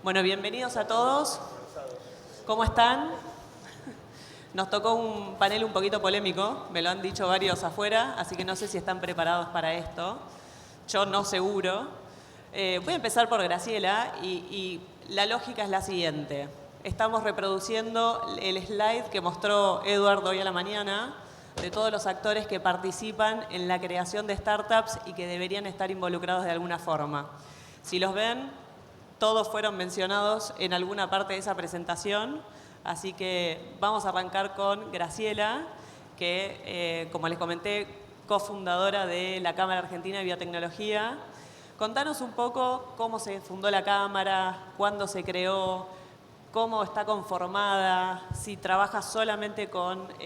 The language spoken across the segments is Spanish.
Bueno, bienvenidos a todos. ¿Cómo están? Nos tocó un panel un poquito polémico, me lo han dicho varios afuera, así que no sé si están preparados para esto. Yo no seguro. Voy a empezar por Graciela y la lógica es la siguiente. Estamos reproduciendo el slide que mostró Edward hoy a la mañana de todos los actores que participan en la creación de startups y que deberían estar involucrados de alguna forma. Si los ven, todos fueron mencionados en alguna parte de esa presentación, así que vamos a arrancar con Graciela, que como les comenté, cofundadora de la Cámara Argentina de Biotecnología. Contanos un poco cómo se fundó la Cámara, cuándo se creó, cómo está conformada, si trabaja solamente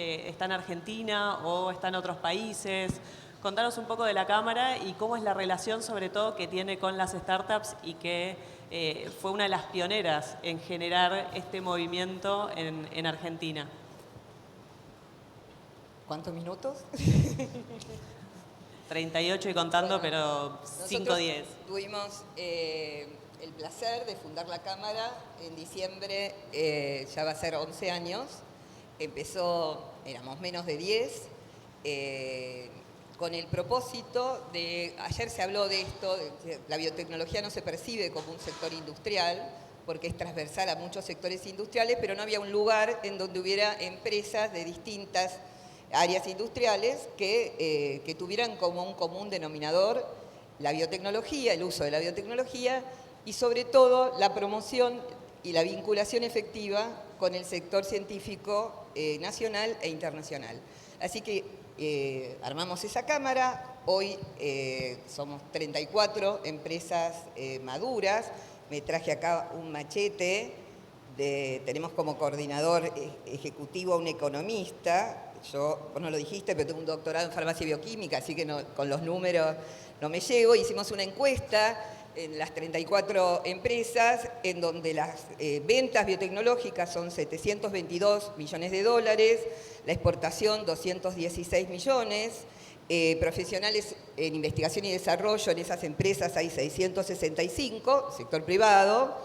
está en Argentina o está en otros países. Contanos un poco de la Cámara y cómo es la relación sobre todo que tiene con las startups y que fue una de las pioneras en generar este movimiento en Argentina. ¿Cuántos minutos? 38 y contando, bueno, pero 5-10. Tuvimos el placer de fundar la Cámara en diciembre, ya va a ser 11 años. Empezó, éramos menos de 10, con el propósito de, ayer se habló de esto, la biotecnología no se percibe como un sector industrial, porque es transversal a muchos sectores industriales, pero no había un lugar en donde hubiera empresas de distintas áreas industriales que tuvieran como un común denominador la biotecnología, el uso de la biotecnología y sobre todo la promoción y la vinculación efectiva con el sector científico nacional e internacional. Así que armamos esa cámara, hoy somos 34 empresas maduras, me traje acá un machete, tenemos como coordinador ejecutivo a un economista. Vos no lo dijiste, pero tengo un doctorado en farmacia y bioquímica, así que con los números no me llevo. Hicimos una encuesta en las 34 empresas, en donde las ventas biotecnológicas son 722 millones de dólares, la exportación 216 millones, profesionales en investigación y desarrollo en esas empresas hay 665, sector privado,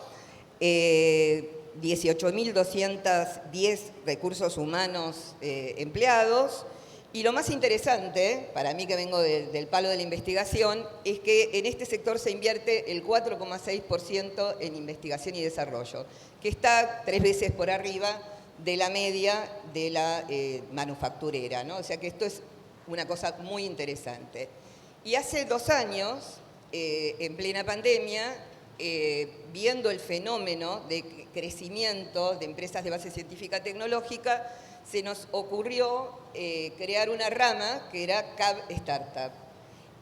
18.210 recursos humanos empleados. Y lo más interesante, para mí que vengo del palo de la investigación, es que en este sector se invierte el 4,6% en investigación y desarrollo, que está 3 veces por arriba de la media de la manufacturera, ¿no? O sea que esto es una cosa muy interesante. Y hace 2 años, en plena pandemia, viendo el fenómeno de crecimiento de empresas de base científica tecnológica, se nos ocurrió crear una rama que era CAB Startup.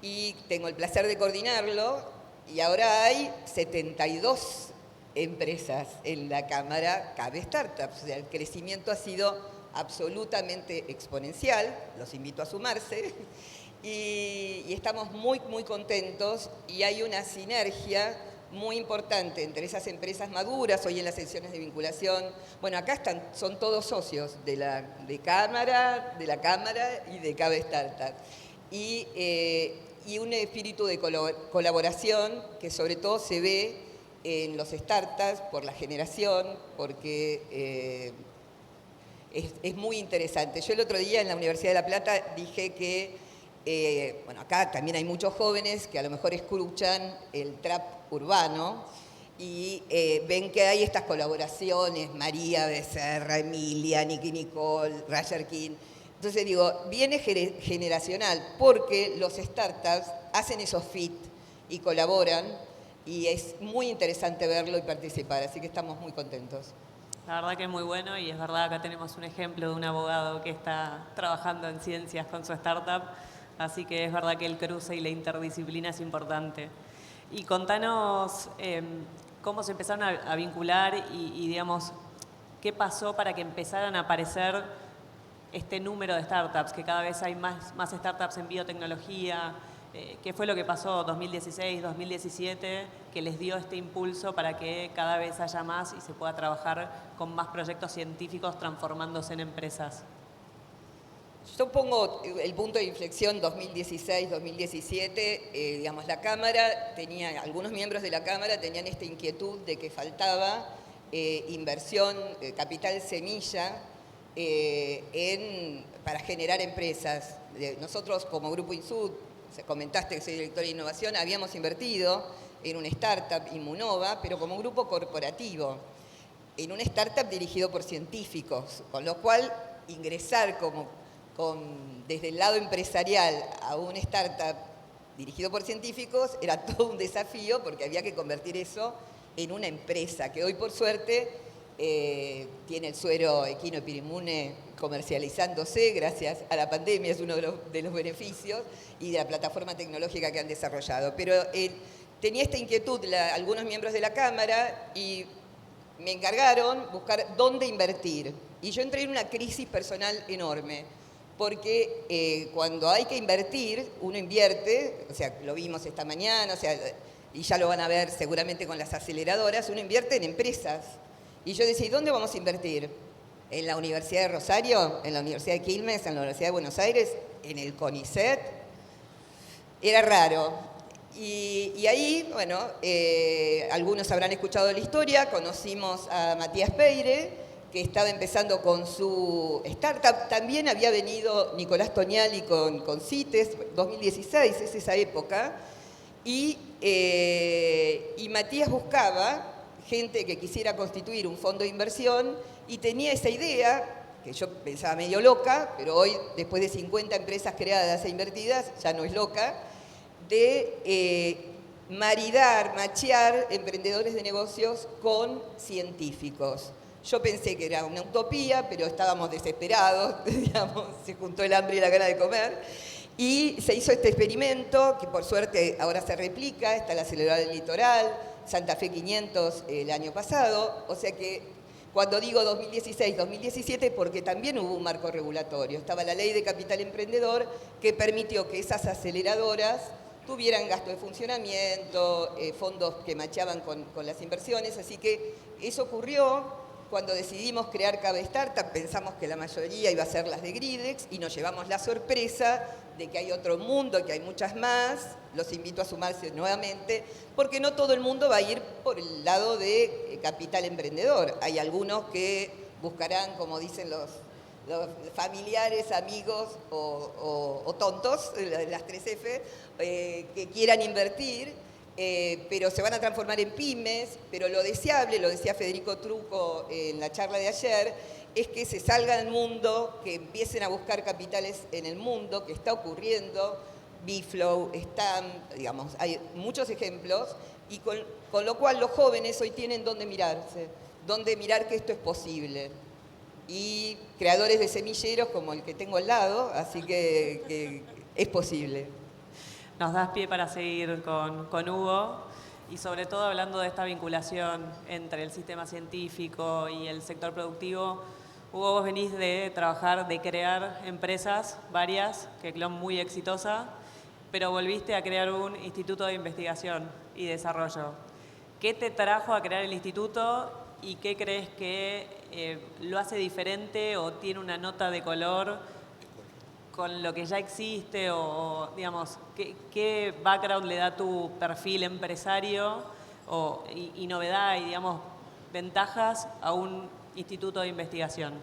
Y tengo el placer de coordinarlo y ahora hay 72 empresas en la Cámara CAB Startup. O sea, el crecimiento ha sido absolutamente exponencial, los invito a sumarse. Y estamos muy, muy contentos y hay una sinergia muy importante entre esas empresas maduras, hoy en las sesiones de vinculación. Bueno, acá son todos socios de la Cámara y de CAB Startup. Y un espíritu de colaboración que sobre todo se ve en los startups por la generación, porque es muy interesante. Yo el otro día en la Universidad de La Plata dije que bueno, acá también hay muchos jóvenes que a lo mejor escuchan el trap urbano y ven que hay estas colaboraciones, María Becerra, Emilia, Nicky Nicole, Roger King. Entonces digo, viene generacional porque los startups hacen esos fit y colaboran y es muy interesante verlo y participar, así que estamos muy contentos. La verdad que es muy bueno y es verdad, acá tenemos un ejemplo de un abogado que está trabajando en ciencias con su startup. Así que es verdad que el cruce y la interdisciplina es importante. Y contanos cómo se empezaron a vincular y, digamos, qué pasó para que empezaran a aparecer este número de startups, que cada vez hay más startups en biotecnología. ¿Qué fue lo que pasó 2016, 2017, que les dio este impulso para que cada vez haya más y se pueda trabajar con más proyectos científicos transformándose en empresas? Yo pongo el punto de inflexión 2016-2017, digamos, la Cámara tenía, algunos miembros de la Cámara tenían esta inquietud de que faltaba inversión, capital semilla, para generar empresas. Nosotros como Grupo Insud, comentaste que soy directora de innovación, habíamos invertido en una startup, Inmunova, pero como grupo corporativo, en una startup dirigido por científicos, con lo cual ingresar desde el lado empresarial a una startup dirigido por científicos era todo un desafío porque había que convertir eso en una empresa que hoy por suerte tiene el suero Equino-Epirimune comercializándose gracias a la pandemia, es uno de los beneficios, y de la plataforma tecnológica que han desarrollado. Pero tenía esta inquietud algunos miembros de la Cámara y me encargaron buscar dónde invertir. Y yo entré en una crisis personal enorme, porque cuando hay que invertir, uno invierte, o sea, lo vimos esta mañana, o sea, y ya lo van a ver seguramente con las aceleradoras, uno invierte en empresas. Y yo decía, ¿dónde vamos a invertir? ¿En la Universidad de Rosario? ¿En la Universidad de Quilmes? ¿En la Universidad de Buenos Aires? ¿En el CONICET? Era raro. Y ahí, bueno, algunos habrán escuchado la historia, conocimos a Matías Peire, que estaba empezando con su startup. También había venido Nicolás Tognali con CITES, 2016, es esa época. Y Matías buscaba gente que quisiera constituir un fondo de inversión y tenía esa idea, que yo pensaba medio loca, pero hoy, después de 50 empresas creadas e invertidas, ya no es loca, de machear emprendedores de negocios con científicos. Yo pensé que era una utopía, pero estábamos desesperados, digamos, se juntó el hambre y la gana de comer, y se hizo este experimento, que por suerte ahora se replica, está la aceleradora del litoral, Santa Fe 500 el año pasado, o sea que cuando digo 2016-2017, porque también hubo un marco regulatorio, estaba la ley de capital emprendedor que permitió que esas aceleradoras tuvieran gasto de funcionamiento, fondos que macheaban con las inversiones, así que eso ocurrió. Cuando decidimos crear Cabe Startup, pensamos que la mayoría iba a ser las de Gridex y nos llevamos la sorpresa de que hay otro mundo, que hay muchas más. Los invito a sumarse nuevamente, porque no todo el mundo va a ir por el lado de capital emprendedor. Hay algunos que buscarán, como dicen los familiares, amigos o tontos, las 3F, que quieran invertir. Pero se van a transformar en pymes, pero lo deseable, lo decía Federico Trucco en la charla de ayer, es que se salga del mundo, que empiecen a buscar capitales en el mundo, que está ocurriendo, Biflow, Stam, digamos, hay muchos ejemplos, y con lo cual los jóvenes hoy tienen dónde mirarse, dónde mirar que esto es posible. Y creadores de semilleros como el que tengo al lado, así que es posible. Nos das pie para seguir con Hugo y sobre todo hablando de esta vinculación entre el sistema científico y el sector productivo. Hugo, vos venís de trabajar, de crear empresas, varias, que son muy exitosas, pero volviste a crear un instituto de investigación y desarrollo. ¿Qué te trajo a crear el instituto y qué crees que lo hace diferente o tiene una nota de color con lo que ya existe o digamos, qué background le da tu perfil empresario y novedad y, digamos, ventajas a un instituto de investigación?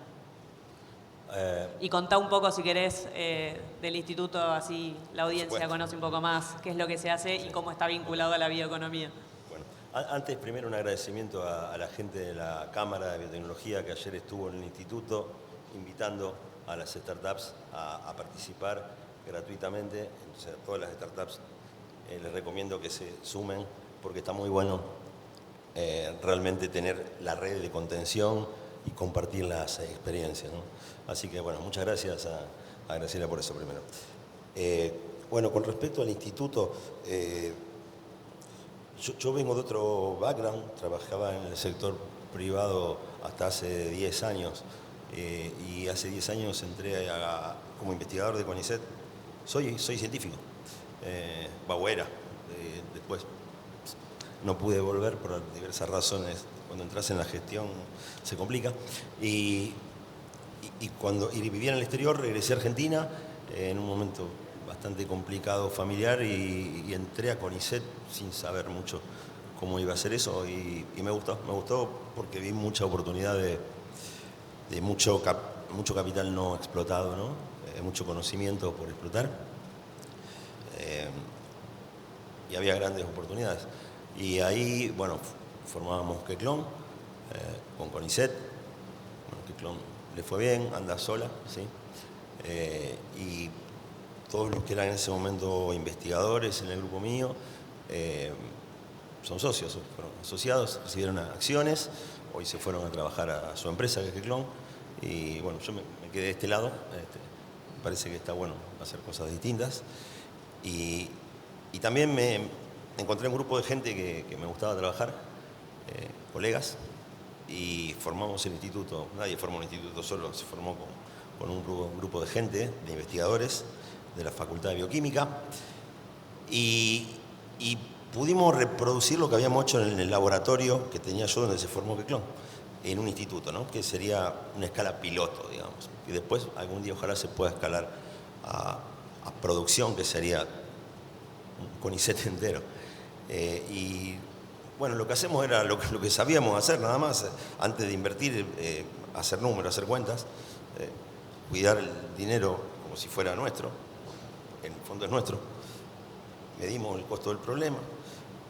Y contá un poco, si querés, del instituto, así la audiencia conoce un poco más qué es lo que se hace y cómo está vinculado a la bioeconomía. Bueno, antes, primero, un agradecimiento a la gente de la Cámara de Biotecnología que ayer estuvo en el instituto invitando a las startups a participar gratuitamente. Entonces, a todas las startups les recomiendo que se sumen porque está muy bueno realmente tener la red de contención y compartir las experiencias, ¿no? Así que, bueno, muchas gracias a Graciela por eso primero. Bueno, con respecto al instituto, yo vengo de otro background, trabajaba en el sector privado hasta hace 10 años. Y hace 10 años entré como investigador de CONICET. Soy científico, Bauera. Después no pude volver por diversas razones. Cuando entras en la gestión se complica. Y y vivía en el exterior, regresé a Argentina en un momento bastante complicado familiar y entré a CONICET sin saber mucho cómo iba a ser eso y me gustó porque vi mucha oportunidad de mucho capital no explotado, ¿no? Mucho conocimiento por explotar y había grandes oportunidades. Y ahí, bueno, formábamos Queclón con CONICET. Bueno, Queclón le fue bien, anda sola, ¿sí? Y todos los que eran en ese momento investigadores en el grupo mío son socios, fueron asociados, recibieron acciones, hoy se fueron a trabajar a su empresa, que es Queclón, y bueno, yo me quedé de este lado, me parece que está bueno hacer cosas distintas, y también me encontré un grupo de gente que me gustaba trabajar, colegas, y formamos el instituto. Nadie formó un instituto solo, se formó con un grupo de gente, de investigadores de la Facultad de Bioquímica, y pudimos reproducir lo que habíamos hecho en el laboratorio que tenía yo donde se formó Queclón, en un instituto, ¿no? Que sería una escala piloto, digamos, y después algún día ojalá se pueda escalar a producción, que sería un CONICET entero. Y bueno, lo que hacemos era lo que sabíamos hacer nada más, antes de invertir, hacer números, hacer cuentas, cuidar el dinero como si fuera nuestro, en el fondo es nuestro, medimos el costo del problema,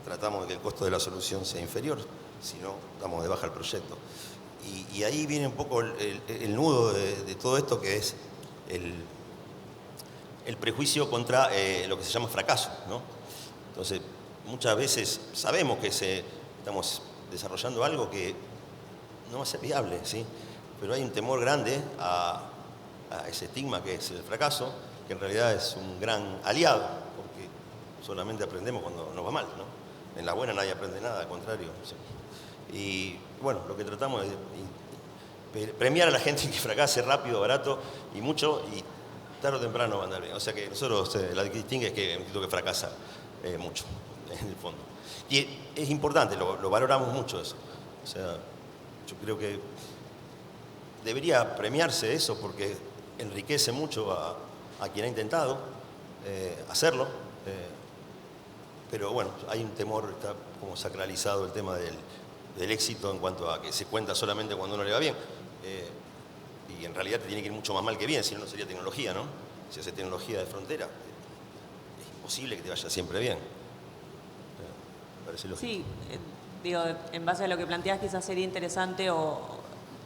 tratamos de que el costo de la solución sea inferior, si no, damos de baja el proyecto. Y ahí viene un poco el nudo de todo esto, que es el prejuicio contra lo que se llama fracaso, ¿no? Entonces, muchas veces sabemos que estamos desarrollando algo que no va a ser viable, ¿sí? Pero hay un temor grande a ese estigma que es el fracaso, que en realidad es un gran aliado, porque solamente aprendemos cuando nos va mal, ¿no? En la buena nadie aprende nada, al contrario, ¿sí? Y bueno, lo que tratamos es premiar a la gente que fracase rápido, barato y mucho, y tarde o temprano va a andar bien. O sea que nosotros la que distingue es que es un instituto que fracasa mucho, en el fondo. Y es importante, lo valoramos mucho eso. O sea, yo creo que debería premiarse eso porque enriquece mucho a quien ha intentado hacerlo. Pero bueno, hay un temor, está como sacralizado el tema del éxito en cuanto a que se cuenta solamente cuando uno le va bien. Y en realidad te tiene que ir mucho más mal que bien, si no, no sería tecnología, ¿no? Si hace tecnología de frontera, es imposible que te vaya siempre bien. Me parece lógico. Sí, digo, en base a lo que planteas, quizás sería interesante o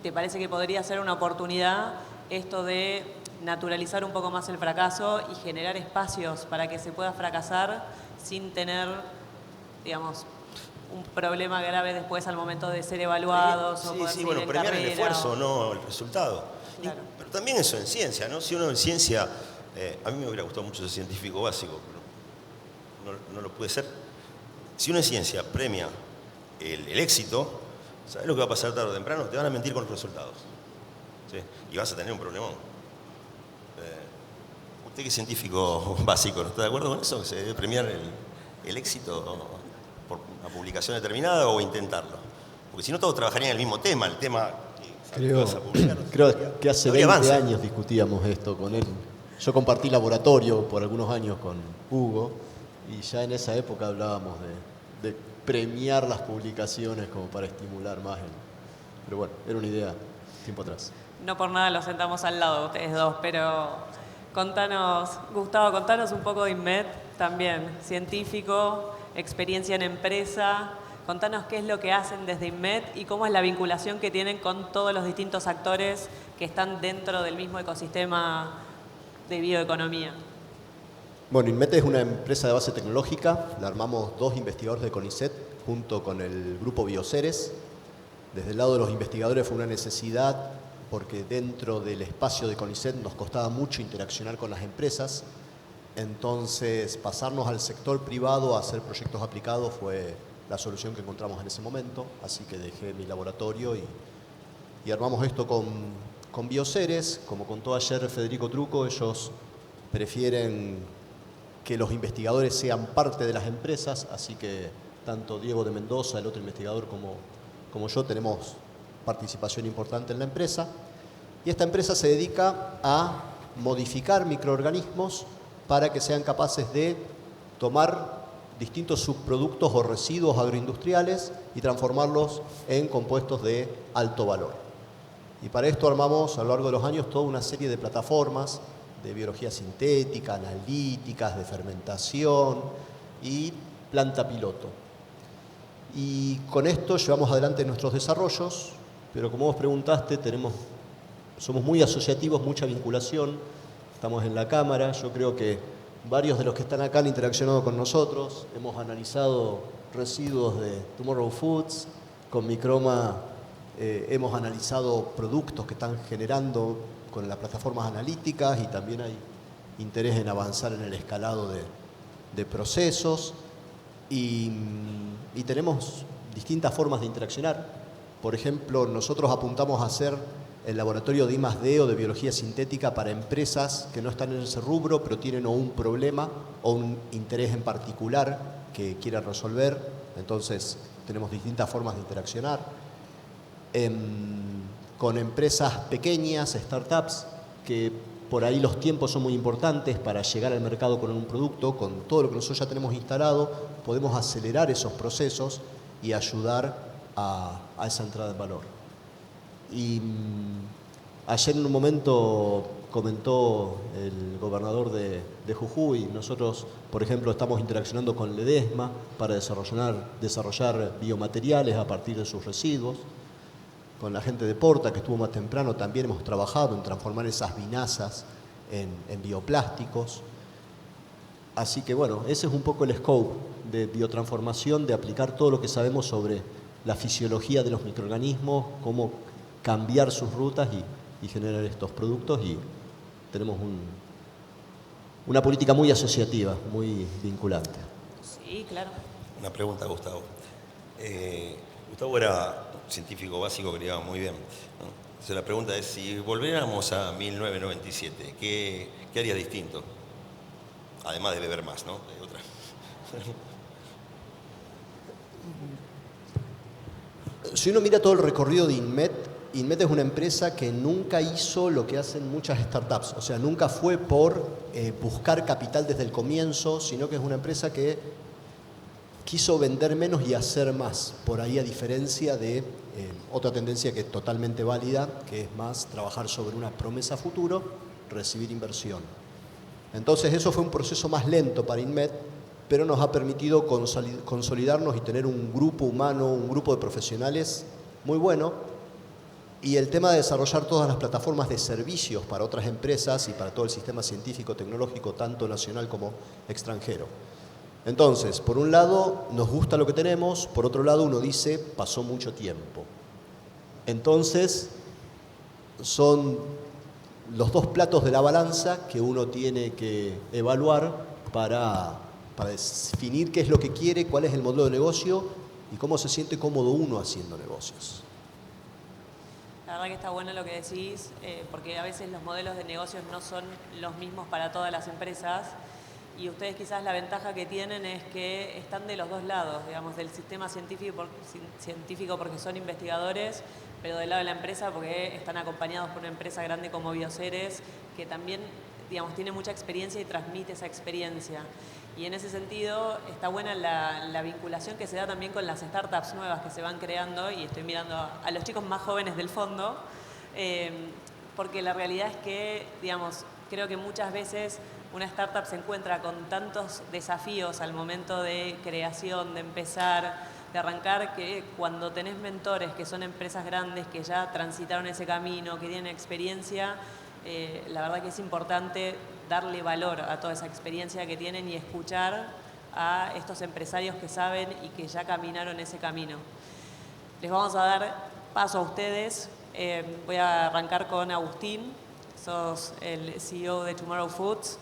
te parece que podría ser una oportunidad esto de naturalizar un poco más el fracaso y generar espacios para que se pueda fracasar sin tener, digamos, un problema grave después al momento de ser evaluados o poder sí, seguir bueno, en premiar el carrera, esfuerzo, no el resultado. Claro. Pero también eso en ciencia, ¿no? Si uno en ciencia, a mí me hubiera gustado mucho ser científico básico, pero no lo pude ser. Si uno en ciencia premia el éxito, ¿sabes lo que va a pasar tarde o temprano? Te van a mentir con los resultados, ¿sí? Y vas a tener un problemón. Usted que es científico básico, ¿no está de acuerdo con eso? ¿Se debe premiar el éxito por una publicación determinada o intentarlo? Porque si no todos trabajarían en el mismo tema, el tema que vas a publicar. Creo que hace No había 20 avance. años discutíamos esto con él. Yo compartí laboratorio por algunos años con Hugo y ya en esa época hablábamos de premiar las publicaciones como para estimular más. Pero bueno, era una idea tiempo atrás. No por nada los sentamos al lado ustedes dos, pero contanos, Gustavo, contanos un poco de INMET también, científico, experiencia en empresa. Contanos qué es lo que hacen desde INMET y cómo es la vinculación que tienen con todos los distintos actores que están dentro del mismo ecosistema de bioeconomía. Bueno, INMET es una empresa de base tecnológica. La armamos 2 investigadores de CONICET junto con el grupo Bioceres. Desde el lado de los investigadores fue una necesidad porque dentro del espacio de CONICET nos costaba mucho interaccionar con las empresas. Entonces, pasarnos al sector privado a hacer proyectos aplicados fue la solución que encontramos en ese momento. Así que dejé mi laboratorio y armamos esto con Bioceres. Como contó ayer Federico Trucco, ellos prefieren que los investigadores sean parte de las empresas, así que tanto Diego de Mendoza, el otro investigador, como yo tenemos participación importante en la empresa. Y esta empresa se dedica a modificar microorganismos para que sean capaces de tomar distintos subproductos o residuos agroindustriales y transformarlos en compuestos de alto valor. Y para esto armamos a lo largo de los años toda una serie de plataformas de biología sintética, analíticas, de fermentación y planta piloto. Y con esto llevamos adelante nuestros desarrollos, pero como vos preguntaste, somos muy asociativos, mucha vinculación, estamos en la Cámara, yo creo que varios de los que están acá han interaccionado con nosotros, hemos analizado residuos de Tomorrow Foods, con Microma hemos analizado productos que están generando con las plataformas analíticas y también hay interés en avanzar en el escalado de procesos y tenemos distintas formas de interaccionar. Por ejemplo, nosotros apuntamos a hacer el laboratorio de I+D o de biología sintética para empresas que no están en ese rubro, pero tienen o un problema o un interés en particular que quieran resolver. Entonces, tenemos distintas formas de interaccionar. Con empresas pequeñas, startups, que por ahí los tiempos son muy importantes para llegar al mercado con un producto, con todo lo que nosotros ya tenemos instalado, podemos acelerar esos procesos y ayudar a esa entrada en valor. Y ayer en un momento comentó el gobernador de Jujuy, nosotros, por ejemplo, estamos interaccionando con Ledesma para desarrollar biomateriales a partir de sus residuos. Con la gente de Porta, que estuvo más temprano, también hemos trabajado en transformar esas vinazas en bioplásticos. Así que bueno, ese es un poco el scope de biotransformación, de aplicar todo lo que sabemos sobre la fisiología de los microorganismos, cómo cambiar sus rutas y generar estos productos. Y tenemos una política muy asociativa, muy vinculante. Sí, claro. Una pregunta, Gustavo. Gustavo era científico básico que le iba muy bien, ¿no? Entonces la pregunta es, si volviéramos a 1997, ¿qué haría distinto? Además de beber más, ¿no? Hay otra. Si uno mira todo el recorrido de INMET es una empresa que nunca hizo lo que hacen muchas startups. O sea, nunca fue por buscar capital desde el comienzo, sino que es una empresa que quiso vender menos y hacer más. Por ahí, a diferencia de otra tendencia que es totalmente válida, que es más trabajar sobre una promesa a futuro, recibir inversión. Entonces, eso fue un proceso más lento para INMET, pero nos ha permitido consolidarnos y tener un grupo humano, un grupo de profesionales muy bueno. Y el tema de desarrollar todas las plataformas de servicios para otras empresas y para todo el sistema científico-tecnológico, tanto nacional como extranjero. Entonces, por un lado, nos gusta lo que tenemos, por otro lado, uno dice, pasó mucho tiempo. Entonces, son los dos platos de la balanza que uno tiene que evaluar para definir qué es lo que quiere, cuál es el modelo de negocio y cómo se siente cómodo uno haciendo negocios. La verdad que está bueno lo que decís, porque a veces los modelos de negocios no son los mismos para todas las empresas. Y ustedes quizás la ventaja que tienen es que están de los dos lados, digamos, del sistema científico porque son investigadores, pero del lado de la empresa porque están acompañados por una empresa grande como Bioceres, que también, digamos, tiene mucha experiencia y transmite esa experiencia. Y en ese sentido está buena la vinculación que se da también con las startups nuevas que se van creando, y estoy mirando a los chicos más jóvenes del fondo, porque la realidad es que, digamos, creo que muchas veces una startup se encuentra con tantos desafíos al momento de creación, de empezar, de arrancar, que cuando tenés mentores que son empresas grandes, que ya transitaron ese camino, que tienen experiencia, la verdad que es importante darle valor a toda esa experiencia que tienen y escuchar a estos empresarios que saben y que ya caminaron ese camino. Les vamos a dar paso a ustedes. Voy a arrancar con Agustín, sos el CEO de Tomorrow Foods.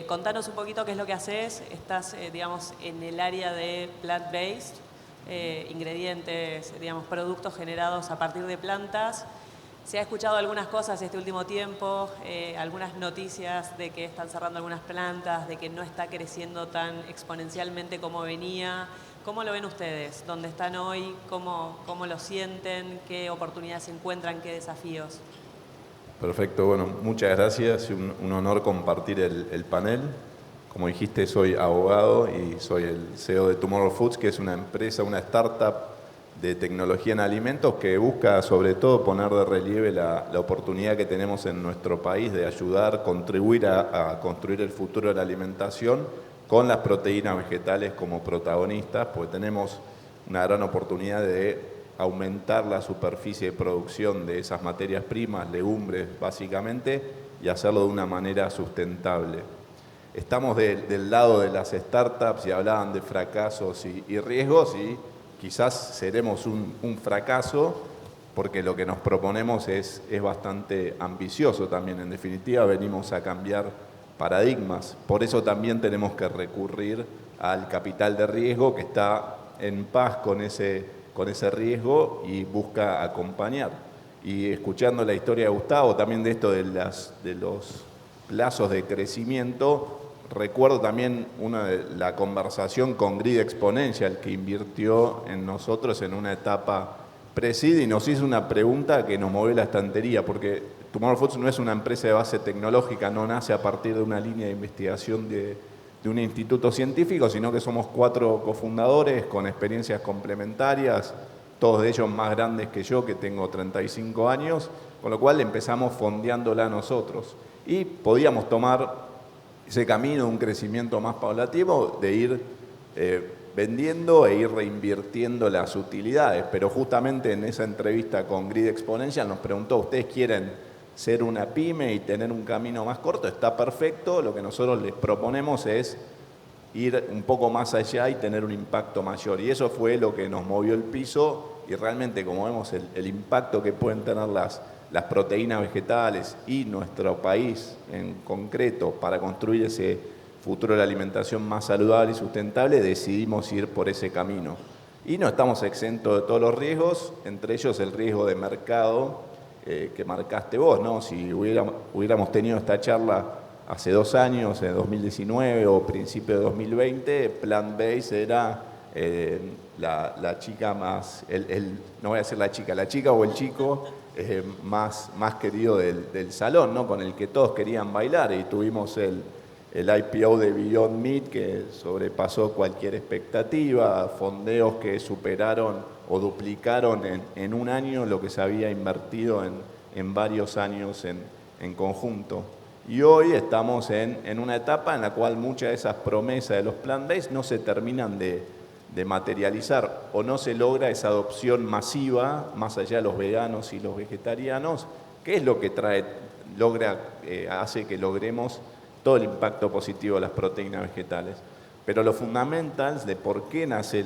Contanos un poquito qué es lo que haces. Estás, digamos, en el área de plant-based, ingredientes, digamos, productos generados a partir de plantas. Se ha escuchado algunas cosas este último tiempo, algunas noticias de que están cerrando algunas plantas, de que no está creciendo tan exponencialmente como venía. ¿Cómo lo ven ustedes? ¿Dónde están hoy? ¿Cómo lo sienten? ¿Qué oportunidades se encuentran? ¿Qué desafíos? Perfecto, bueno, muchas gracias. Un honor compartir el panel. Como dijiste, soy abogado y soy el CEO de Tomorrow Foods, que es una empresa, una startup de tecnología en alimentos que busca sobre todo poner de relieve la oportunidad que tenemos en nuestro país de ayudar, contribuir a construir el futuro de la alimentación con las proteínas vegetales como protagonistas, porque tenemos una gran oportunidad de aumentar la superficie de producción de esas materias primas, legumbres básicamente, y hacerlo de una manera sustentable. Estamos del lado de las startups y hablaban de fracasos y riesgos, y quizás seremos un fracaso porque lo que nos proponemos es bastante ambicioso también. En definitiva, venimos a cambiar paradigmas. Por eso también tenemos que recurrir al capital de riesgo que está en paz con ese riesgo y busca acompañar. Y escuchando la historia de Gustavo, también de esto de los plazos de crecimiento, recuerdo también la conversación con Grid Exponential, que invirtió en nosotros en una etapa pre-seed y nos hizo una pregunta que nos movió la estantería, porque Tomorrow Foods no es una empresa de base tecnológica, no nace a partir de una línea de investigación de un instituto científico, sino que somos 4 cofundadores con experiencias complementarias, todos de ellos más grandes que yo, que tengo 35 años, con lo cual empezamos fondeándola nosotros. Y podíamos tomar ese camino de un crecimiento más paulatino, de ir vendiendo e ir reinvirtiendo las utilidades. Pero justamente en esa entrevista con Grid Exponential nos preguntó, ¿ustedes quieren ser una pyme y tener un camino más corto? Está perfecto, lo que nosotros les proponemos es ir un poco más allá y tener un impacto mayor. Y eso fue lo que nos movió el piso, y realmente, como vemos, el impacto que pueden tener las proteínas vegetales y nuestro país en concreto para construir ese futuro de la alimentación más saludable y sustentable, decidimos ir por ese camino. Y no estamos exentos de todos los riesgos, entre ellos el riesgo de mercado que marcaste vos, ¿no? Si hubiéramos tenido esta charla hace 2 años, en 2019 o principio de 2020, Plant-Based era la chica más, no voy a decir la chica o el chico más querido del salón, ¿no? Con el que todos querían bailar, y tuvimos el IPO de Beyond Meat que sobrepasó cualquier expectativa, fondeos que superaron o duplicaron en un año lo que se había invertido en varios años en conjunto. Y hoy estamos en una etapa en la cual muchas de esas promesas de los plant-based no se terminan de materializar, o no se logra esa adopción masiva, más allá de los veganos y los vegetarianos, que es lo que hace que logremos todo el impacto positivo de las proteínas vegetales. Pero lo fundamental de por qué nace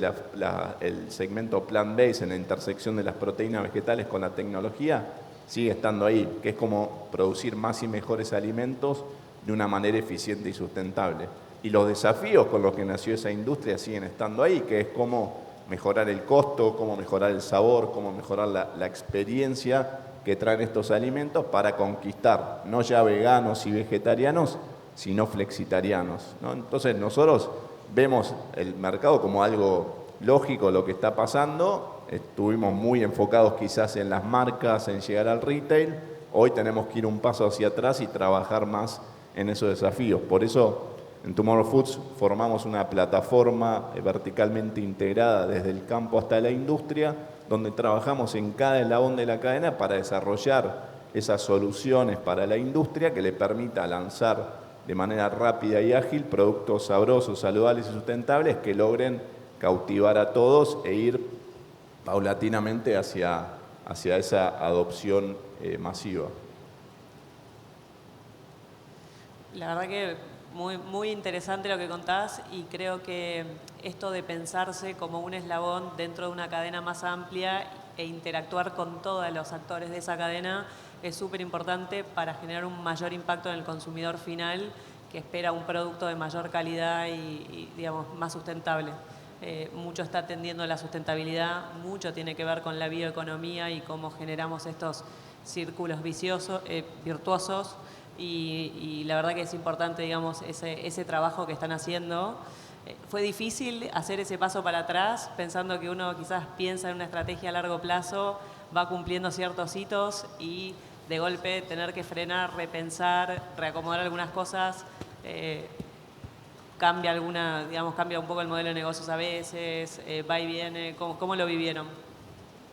el segmento plant-based en la intersección de las proteínas vegetales con la tecnología sigue estando ahí, que es como producir más y mejores alimentos de una manera eficiente y sustentable. Y los desafíos con los que nació esa industria siguen estando ahí, que es cómo mejorar el costo, cómo mejorar el sabor, cómo mejorar la experiencia que traen estos alimentos para conquistar, no ya veganos y vegetarianos, sino flexitarianos, ¿no? Entonces nosotros vemos el mercado como algo lógico, lo que está pasando. Estuvimos muy enfocados quizás en las marcas, en llegar al retail. Hoy tenemos que ir un paso hacia atrás y trabajar más en esos desafíos. Por eso en Tomorrow Foods formamos una plataforma verticalmente integrada desde el campo hasta la industria, donde trabajamos en cada eslabón de la cadena para desarrollar esas soluciones para la industria que le permita lanzar de manera rápida y ágil productos sabrosos, saludables y sustentables que logren cautivar a todos e ir paulatinamente hacia esa adopción masiva. La verdad que muy interesante lo que contás, y creo que esto de pensarse como un eslabón dentro de una cadena más amplia e interactuar con todos los actores de esa cadena es súper importante para generar un mayor impacto en el consumidor final, que espera un producto de mayor calidad y digamos, más sustentable. Mucho está atendiendo la sustentabilidad, mucho tiene que ver con la bioeconomía y cómo generamos estos círculos virtuosos, y la verdad que es importante, digamos, ese trabajo que están haciendo. Fue difícil hacer ese paso para atrás, pensando que uno quizás piensa en una estrategia a largo plazo, va cumpliendo ciertos hitos y de golpe tener que frenar, repensar, reacomodar algunas cosas, cambia un poco el modelo de negocios a veces, va y viene? ¿Cómo lo vivieron?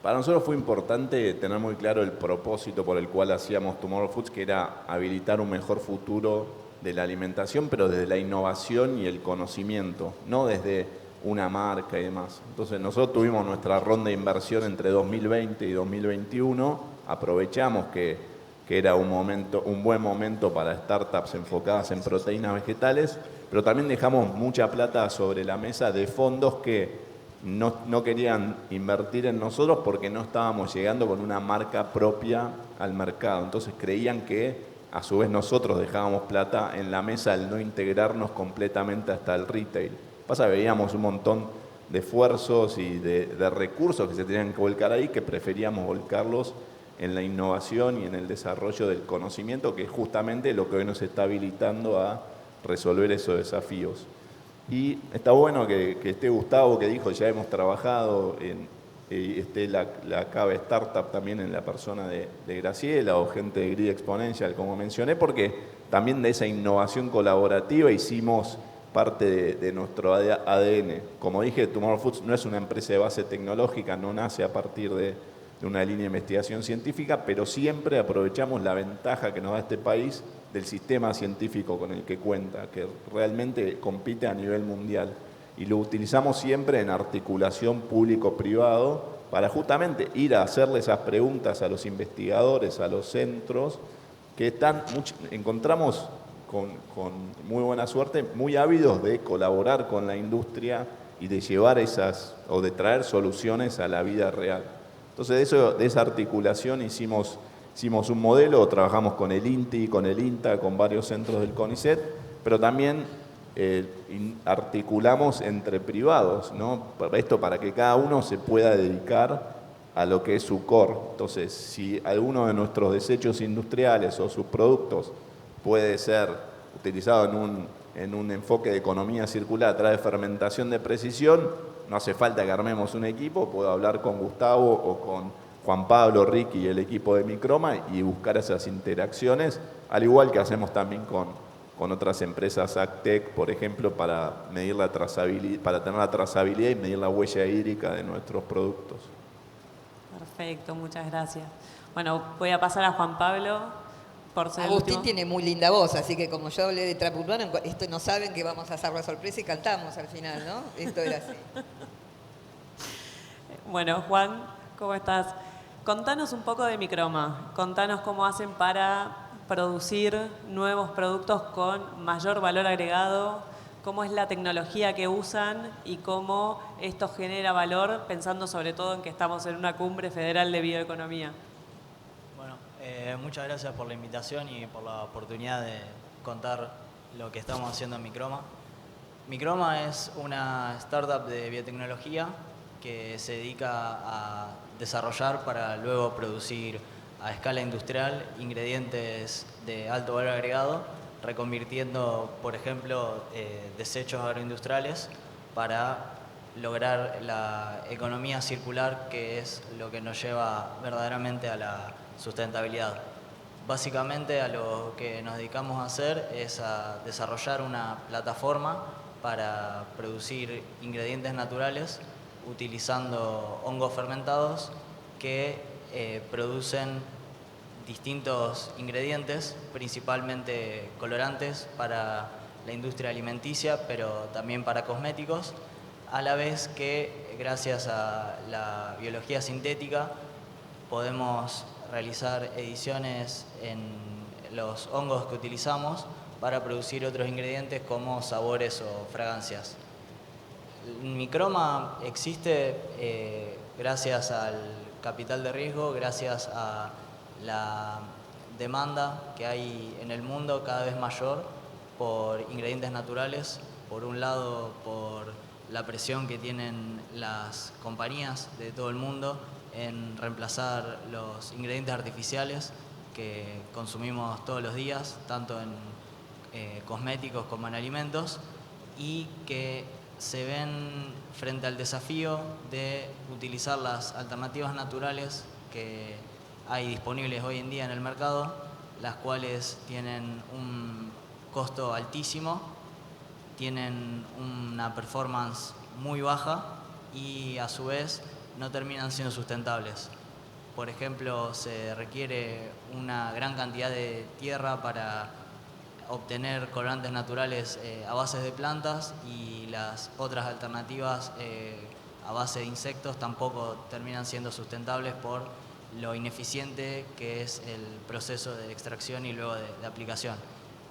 Para nosotros fue importante tener muy claro el propósito por el cual hacíamos Tomorrow Foods, que era habilitar un mejor futuro de la alimentación, pero desde la innovación y el conocimiento, no desde una marca y demás. Entonces nosotros tuvimos nuestra ronda de inversión entre 2020 y 2021, aprovechamos que era un buen momento para startups enfocadas en proteínas vegetales, pero también dejamos mucha plata sobre la mesa de fondos que no querían invertir en nosotros porque no estábamos llegando con una marca propia al mercado. Entonces creían que a su vez nosotros dejábamos plata en la mesa al no integrarnos completamente hasta el retail. Pasa que veíamos un montón de esfuerzos y de recursos que se tenían que volcar ahí, que preferíamos volcarlos en la innovación y en el desarrollo del conocimiento, que es justamente lo que hoy nos está habilitando a resolver esos desafíos. Y está bueno que esté Gustavo, que dijo, ya hemos trabajado y esté la CABE Startup también en la persona de Graciela o gente de Grid Exponential, como mencioné, porque también de esa innovación colaborativa hicimos parte de nuestro ADN. Como dije, Tomorrow Foods no es una empresa de base tecnológica, no nace a partir de una línea de investigación científica, pero siempre aprovechamos la ventaja que nos da este país del sistema científico con el que cuenta, que realmente compite a nivel mundial. Y lo utilizamos siempre en articulación público-privado para justamente ir a hacerle esas preguntas a los investigadores, a los centros, que encontramos con muy buena suerte, muy ávidos de colaborar con la industria y de llevar o de traer soluciones a la vida real. Entonces de esa articulación hicimos un modelo, trabajamos con el INTI, con el INTA, con varios centros del CONICET, pero también articulamos entre privados, ¿no? Esto para que cada uno se pueda dedicar a lo que es su core. Entonces, si alguno de nuestros desechos industriales o sus productos puede ser utilizado en un enfoque de economía circular a través de fermentación de precisión, no hace falta que armemos un equipo, puedo hablar con Gustavo o con Juan Pablo, Ricky y el equipo de Microma y buscar esas interacciones, al igual que hacemos también con otras empresas AgTech, por ejemplo, para medir la trazabilidad, para tener la trazabilidad y medir la huella hídrica de nuestros productos. Perfecto, muchas gracias. Bueno, voy a pasar a Juan Pablo por ser Agustín último. tiene muy linda voz, así que como yo hablé de trap urbano, esto no saben que vamos a hacer la sorpresa y cantamos al final, ¿no? Esto era así. Bueno, Juan, ¿cómo estás? Contanos un poco de Microma. Contanos cómo hacen para producir nuevos productos con mayor valor agregado, cómo es la tecnología que usan y cómo esto genera valor, pensando sobre todo en que estamos en una cumbre federal de bioeconomía. Bueno, muchas gracias por la invitación y por la oportunidad de contar lo que estamos haciendo en Microma. Microma es una startup de biotecnología que se dedica a desarrollar para luego producir a escala industrial ingredientes de alto valor agregado, reconvirtiendo, por ejemplo, desechos agroindustriales para lograr la economía circular, que es lo que nos lleva verdaderamente a la sustentabilidad. Básicamente a lo que nos dedicamos a hacer es a desarrollar una plataforma para producir ingredientes naturales utilizando hongos fermentados que producen distintos ingredientes, principalmente colorantes para la industria alimenticia, pero también para cosméticos, a la vez que gracias a la biología sintética podemos realizar ediciones en los hongos que utilizamos para producir otros ingredientes como sabores o fragancias. Microma existe gracias al capital de riesgo, gracias a la demanda que hay en el mundo cada vez mayor por ingredientes naturales, por un lado por la presión que tienen las compañías de todo el mundo en reemplazar los ingredientes artificiales que consumimos todos los días, tanto en cosméticos como en alimentos, y que se ven frente al desafío de utilizar las alternativas naturales que hay disponibles hoy en día en el mercado, las cuales tienen un costo altísimo, tienen una performance muy baja y a su vez no terminan siendo sustentables. Por ejemplo, se requiere una gran cantidad de tierra para obtener colorantes naturales a base de plantas, y las otras alternativas a base de insectos tampoco terminan siendo sustentables por lo ineficiente que es el proceso de extracción y luego de aplicación.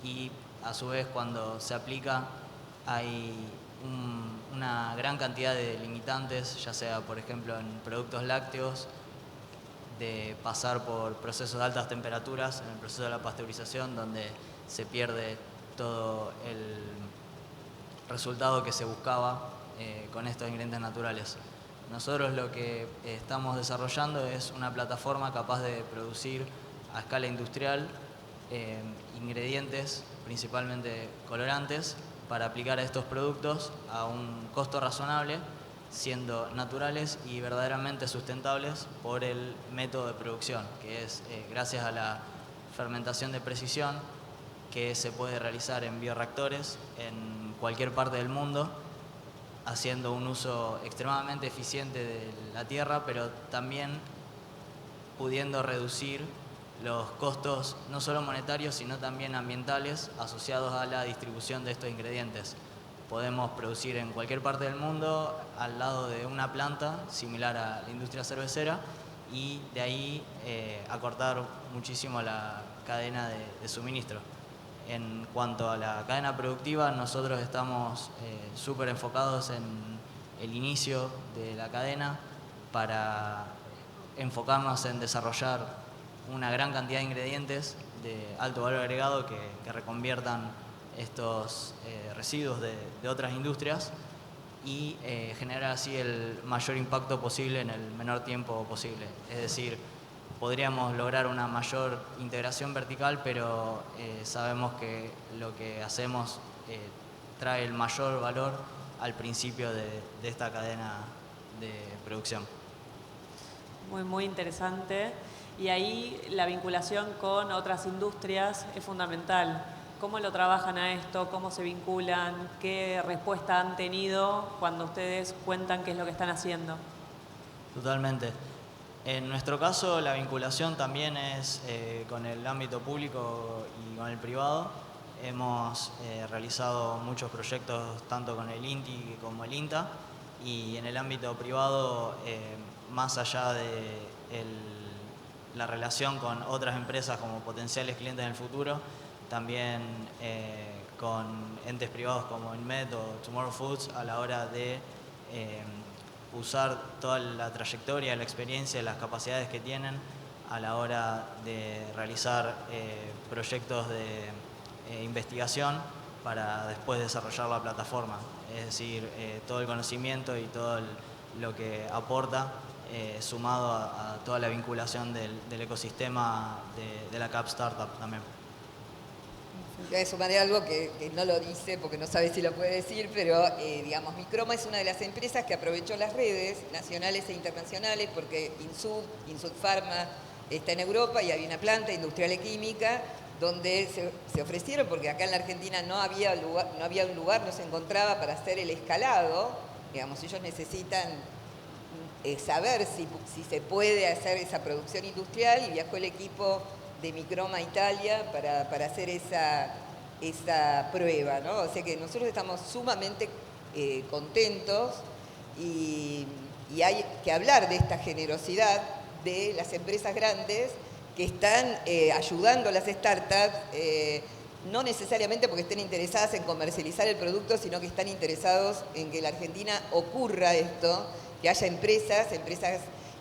Y a su vez, cuando se aplica, hay una gran cantidad de limitantes, ya sea por ejemplo en productos lácteos, de pasar por procesos de altas temperaturas, en el proceso de la pasteurización, donde se pierde todo el resultado que se buscaba con estos ingredientes naturales. Nosotros lo que estamos desarrollando es una plataforma capaz de producir a escala industrial ingredientes, principalmente colorantes, para aplicar a estos productos a un costo razonable, siendo naturales y verdaderamente sustentables por el método de producción, que es gracias a la fermentación de precisión, que se puede realizar en bioreactores en cualquier parte del mundo, haciendo un uso extremadamente eficiente de la tierra, pero también pudiendo reducir los costos no solo monetarios, sino también ambientales asociados a la distribución de estos ingredientes. Podemos producir en cualquier parte del mundo al lado de una planta similar a la industria cervecera, y de ahí acortar muchísimo la cadena de suministro. En cuanto a la cadena productiva, nosotros estamos súper enfocados en el inicio de la cadena para enfocarnos en desarrollar una gran cantidad de ingredientes de alto valor agregado que reconviertan estos residuos de otras industrias y generar así el mayor impacto posible en el menor tiempo posible. Es decir, podríamos lograr una mayor integración vertical, pero sabemos que lo que hacemos trae el mayor valor al principio de esta cadena de producción. Muy interesante. Y ahí la vinculación con otras industrias es fundamental. ¿Cómo lo trabajan a esto? ¿Cómo se vinculan? ¿Qué respuesta han tenido cuando ustedes cuentan qué es lo que están haciendo? Totalmente. En nuestro caso, la vinculación también es con el ámbito público y con el privado. Hemos realizado muchos proyectos tanto con el INTI como el INTA, y en el ámbito privado, más allá de la relación con otras empresas como potenciales clientes en el futuro, también con entes privados como Inmet o Tomorrow Foods, a la hora de usar toda la trayectoria, la experiencia, las capacidades que tienen a la hora de realizar proyectos de investigación para después desarrollar la plataforma. Es decir, todo el conocimiento y todo lo que aporta sumado a toda la vinculación del ecosistema de la CAP Startup también. Voy a sumar algo que no lo dice porque no sabe si lo puede decir, pero digamos, Microma es una de las empresas que aprovechó las redes nacionales e internacionales, porque Insud Pharma está en Europa y había una planta industrial y química donde se ofrecieron, porque acá en la Argentina no había un lugar, no se encontraba para hacer el escalado. Digamos, ellos necesitan saber si se puede hacer esa producción industrial, y viajó el equipo de Microma a Italia para hacer esa prueba, ¿no? O sea que nosotros estamos sumamente contentos, y hay que hablar de esta generosidad de las empresas grandes que están ayudando a las startups, no necesariamente porque estén interesadas en comercializar el producto, sino que están interesados en que en la Argentina ocurra esto, que haya empresas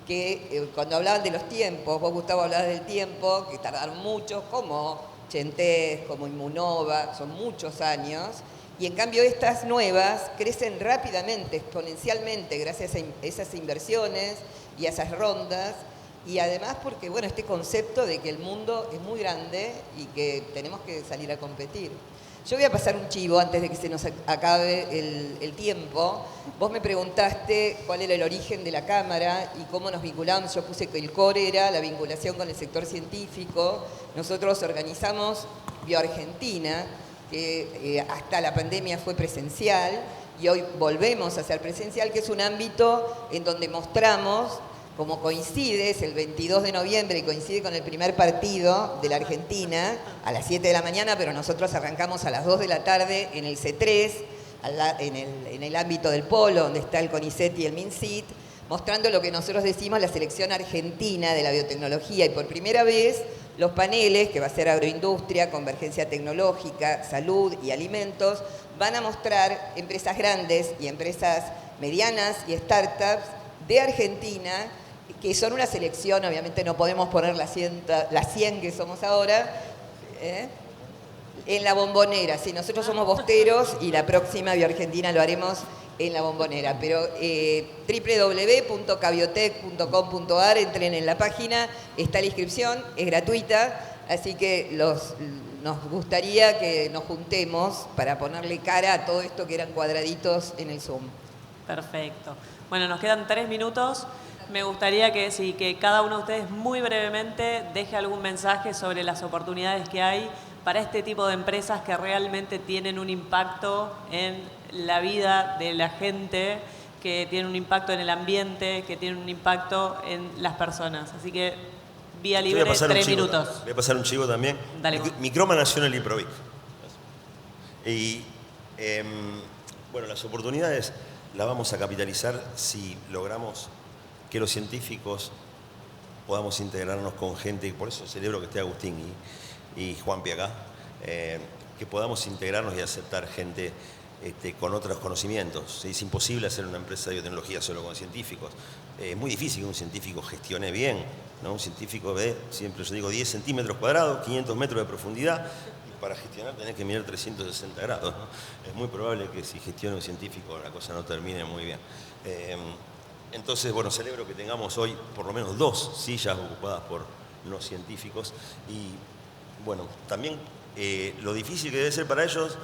que cuando hablaban de los tiempos, vos, Gustavo, hablabas del tiempo, que tardaron mucho, como Chentes, como Inmunova, son muchos años, y en cambio estas nuevas crecen rápidamente, exponencialmente, gracias a esas inversiones y a esas rondas, y además porque, bueno, este concepto de que el mundo es muy grande y que tenemos que salir a competir. Yo voy a pasar un chivo antes de que se nos acabe el tiempo. Vos me preguntaste cuál era el origen de la Cámara y cómo nos vinculamos. Yo puse que el core era la vinculación con el sector científico. Nosotros organizamos BioArgentina, que hasta la pandemia fue presencial y hoy volvemos a ser presencial, que es un ámbito en donde mostramos, como coincide, es el 22 de noviembre y coincide con el primer partido de la Argentina, a las 7 de la mañana, pero nosotros arrancamos a las 2 de la tarde en el C3, en el ámbito del polo, donde está el CONICET y el MINCIT, mostrando lo que nosotros decimos la selección argentina de la biotecnología. Y por primera vez, los paneles, que va a ser agroindustria, convergencia tecnológica, salud y alimentos, van a mostrar empresas grandes y empresas medianas y startups de Argentina, que son una selección, obviamente no podemos poner las 100 que somos ahora, en la Bombonera. Sí, nosotros somos bosteros y la próxima BioArgentina lo haremos en la Bombonera. Pero www.cabiotech.com.ar, entren en la página, está la inscripción, es gratuita, así que nos gustaría que nos juntemos para ponerle cara a todo esto que eran cuadraditos en el Zoom. Perfecto. Bueno, nos quedan 3 minutos. Me gustaría que cada uno de ustedes muy brevemente deje algún mensaje sobre las oportunidades que hay para este tipo de empresas que realmente tienen un impacto en la vida de la gente, que tienen un impacto en el ambiente, que tienen un impacto en las personas. Así que, vía libre, 3 minutos. Voy a pasar un chivo también. Dale. Microma nació en el IPROVIC. Y, bueno, las oportunidades las vamos a capitalizar si logramos que los científicos podamos integrarnos con gente, y por eso celebro que esté Agustín y Juanpi acá, que podamos integrarnos y aceptar gente con otros conocimientos. Es imposible hacer una empresa de biotecnología solo con científicos. Es muy difícil que un científico gestione bien, ¿no? Un científico ve, siempre yo digo, 10 centímetros cuadrados, 500 metros de profundidad, y para gestionar tenés que mirar 360 grados, ¿no? Es muy probable que si gestiona un científico la cosa no termine muy bien. Entonces, bueno, celebro que tengamos hoy por lo menos 2 sillas ocupadas por no científicos y, bueno, también lo difícil que debe ser para ellos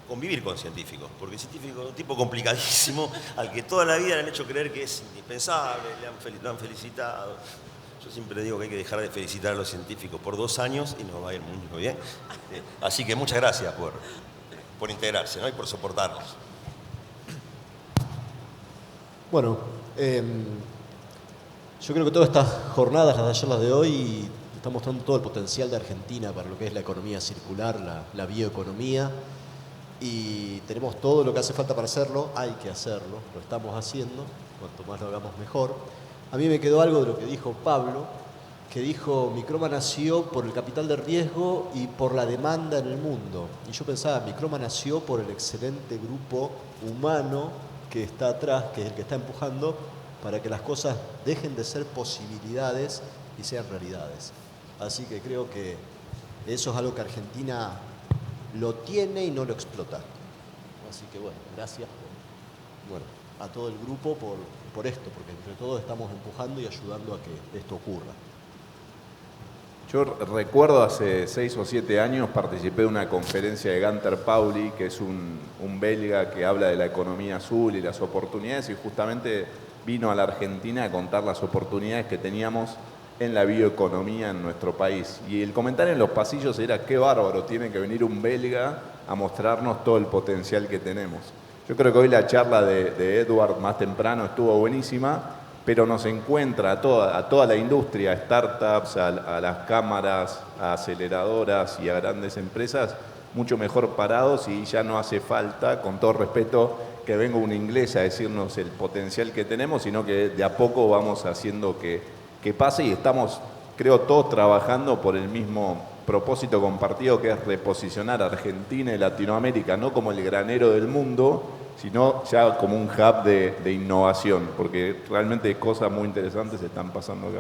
convivir con científicos, porque el científico es un tipo complicadísimo al que toda la vida le han hecho creer que es indispensable, lo han felicitado. Yo siempre digo que hay que dejar de felicitar a los científicos por 2 años y nos va a ir muy bien. Así que muchas gracias por integrarse, ¿no? Y por soportarnos. Bueno, yo creo que todas estas jornadas, las de ayer, las de hoy, están mostrando todo el potencial de Argentina para lo que es la economía circular, la bioeconomía, y tenemos todo lo que hace falta para hacerlo, hay que hacerlo, lo estamos haciendo, cuanto más lo hagamos mejor. A mí me quedó algo de lo que dijo Pablo, que dijo, Microma nació por el capital de riesgo y por la demanda en el mundo. Y yo pensaba, Microma nació por el excelente grupo humano que está atrás, que es el que está empujando para que las cosas dejen de ser posibilidades y sean realidades. Así que creo que eso es algo que Argentina lo tiene y no lo explota. Así que bueno, gracias a todo el grupo por esto, porque entre todos estamos empujando y ayudando a que esto ocurra. Yo recuerdo hace 6 o 7 años participé de una conferencia de Gunther Pauli, que es un belga que habla de la economía azul y las oportunidades, y justamente vino a la Argentina a contar las oportunidades que teníamos en la bioeconomía en nuestro país. Y el comentario en los pasillos era, qué bárbaro, tiene que venir un belga a mostrarnos todo el potencial que tenemos. Yo creo que hoy la charla de Edward más temprano estuvo buenísima, pero nos encuentra a toda la industria, a startups, a las cámaras, a aceleradoras y a grandes empresas, mucho mejor parados, y ya no hace falta, con todo respeto, que venga un inglés a decirnos el potencial que tenemos, sino que de a poco vamos haciendo que pase, y estamos, creo, todos trabajando por el mismo propósito compartido, que es reposicionar a Argentina y Latinoamérica no como el granero del mundo, sino ya como un hub de innovación, porque realmente cosas muy interesantes están pasando acá.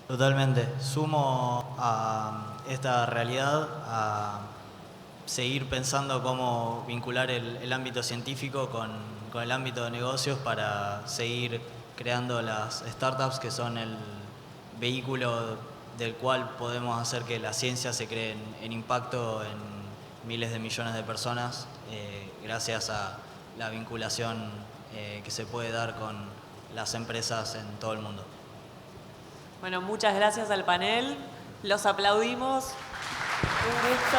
Totalmente. Sumo a esta realidad a seguir pensando cómo vincular el ámbito científico con el ámbito de negocios para seguir creando las startups, que son el vehículo del cual podemos hacer que la ciencia se cree en impacto en miles de millones de personas gracias a la vinculación que se puede dar con las empresas en todo el mundo. Bueno, muchas gracias al panel. Los aplaudimos. Un gusto.